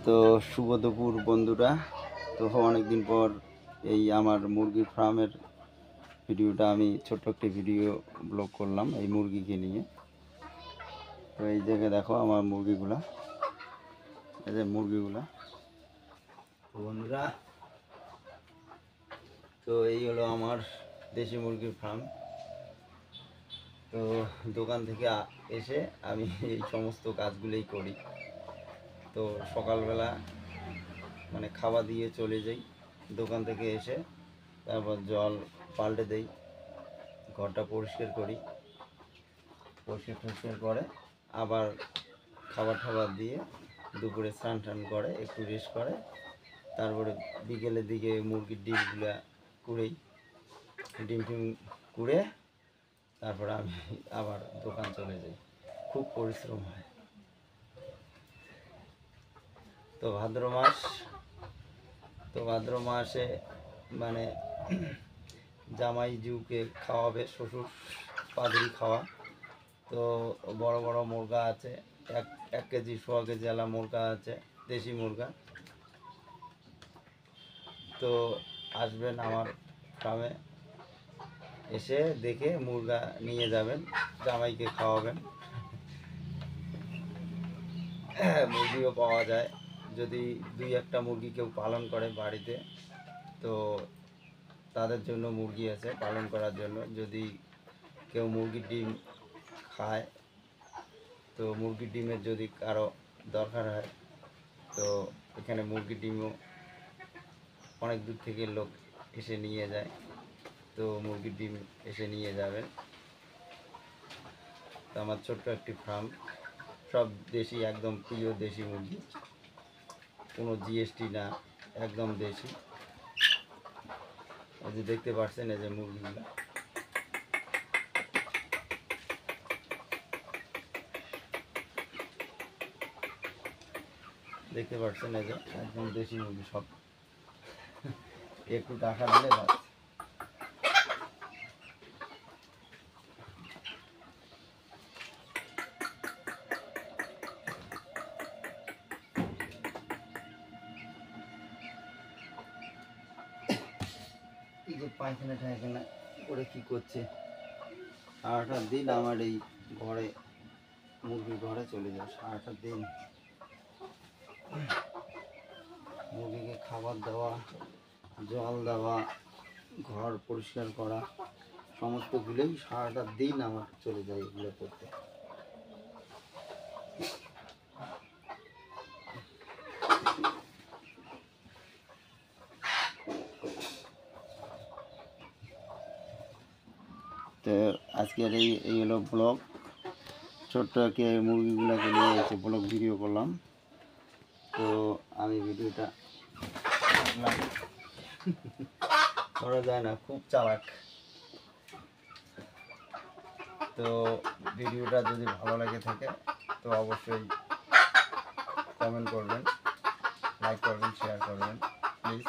তো শুভ দুপুর বন্ধুরা। তো অনেক দিন পর এই আমার মুরগির ফার্মের ভিডিওটা আমি ছোট্ট একটি ভিডিও ব্লগ করলাম এই মুরগিকে নিয়ে। তো এই জায়গায় দেখো আমার মুরগিগুলা, এই যে মুরগিগুলা। তো বন্ধুরা, তো এই হলো আমার দেশি মুরগির ফার্ম। তো দোকান থেকে এসে আমি এই সমস্ত কাজগুলোই করি। তো সকালবেলা মানে খাওয়া দিয়ে চলে যাই, দোকান থেকে এসে তারপর জল পাল্টে দেই, ঘরটা পরিষ্কার করি, পরিষ্কার করে আবার খাবার টাবার দিয়ে দুপুরে স্নান টান করে একটু রেস্ট করে, তারপরে বিকেলের দিকে মুরগির ডিমগুলা কুড়েই, ডিম টিম কুড়ে তারপরে আমি আবার দোকান চলে যাই। খুব পরিশ্রম হয়। তো ভাদ্র মাসে মানে জামাই জিউকে খাওয়াবে, শ্বশুর পাদরি খাওয়া। তো বড় বড় মুরগা আছে, 1 কেজি 1.5 কেজি আলা মুরগা আছে, দেশি মুরগা। তো আসবেন আমার ফার্মে, এসে দেখে মুরগা নিয়ে যাবেন, জামাইকে খাওয়াবেন। মুরগিও পাওয়া যায়, যদি 2-1টা মুরগি কেউ পালন করে বাড়িতে, তো তাদের জন্য মুরগি আছে পালন করার জন্য। যদি কেউ মুরগির ডিম খায়, তো মুরগির ডিমের যদি কারো দরকার হয়, তো এখানে মুরগির ডিমও অনেক দূর থেকে লোক এসে নিয়ে যায়। তো মুরগির ডিম এসে নিয়ে যাবেন। তো আমার ছোট্ট একটি ফার্ম, সব দেশি, একদম প্রিয় দেশি মুরগি, কোনো জিএসটি না, একদম দেশি। এই যে দেখতে পাচ্ছেন, এই যে মুরগিগুলো, দেখতে পাচ্ছেন, এই যে একদম দেশি মুরগি সব। একটু টাকা দিলে বাস। এই যে পায়খানা টায়খানা করে কি করছে, সারাটা দিন আমার এই ঘরে, মুরগির ঘরে চলে যায় সারাটা দিন। মুরগিকে খাবার দেওয়া, জল দেওয়া, ঘর পরিষ্কার করা, সমস্তগুলোই সারাটা দিন আমার চলে যায় এগুলো করতে। তো আজকের এই হলো ব্লগ, ছোট্ট একে মুরগিগুলোকে নিয়ে এসে ব্লগ ভিডিও করলাম। তো আমি ভিডিওটা করা যায় না, খুব চালাক। তো ভিডিওটা যদি ভালো লাগে থাকে তো অবশ্যই কমেন্ট করবেন, লাইক করবেন, শেয়ার করবেন প্লিজ।